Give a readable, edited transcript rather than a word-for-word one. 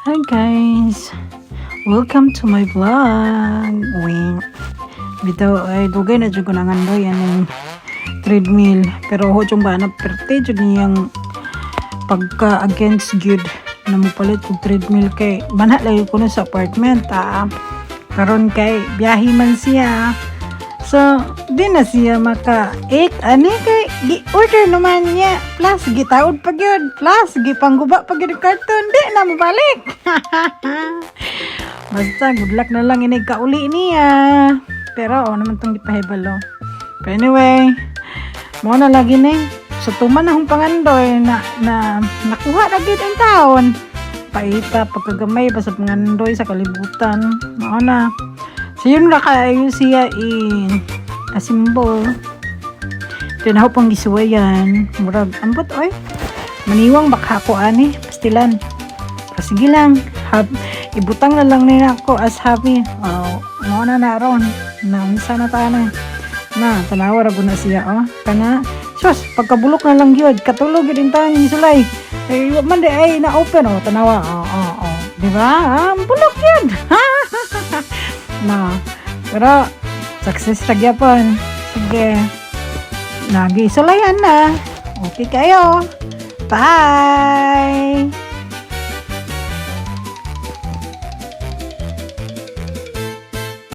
Hi guys! Welcome to my vlog! Wing! Bitaw ay dugay na dyan ko nangandoy yung treadmill. Pero ho dyan ba na perte dyan niyang pagka against good na mupalit kong treadmill kay banha lang ko na sa apartment karon kay biyahe man siya. So, di na siya ani kay gi-order naman niya. Plus, gitaod pag yun. Plus, gipangguba pag yun carton. Di na mabalik. Basta, good luck na lang inig kauli niya. Pero, naman itong gipahibalo. But anyway, mo na lagi na so, tuman akong pangandoy na nakuha na gid ang taon. Paita, pagkagamay, basta pangandoy sa kalibutan. Mo na. So, yun na kayo siya asimbol. Tinaw pang gisuwayan. Murag, ambot, oy. Maniwang baka ako, ani. Pastilan. Sige lang. Ibutang na lang nila ako as happy. Ano na ron. Naunsa na tayo na. Tanawa rago na siya, Kana, sus, pagkabulok na lang yun. Katulog yun tayo ni Sulay. Ay, man ay na-open, Tanawa. Diba? Bulok yun. Pero success ragyapon. Sige. Nagi sulayan na. Okay kayo. Bye.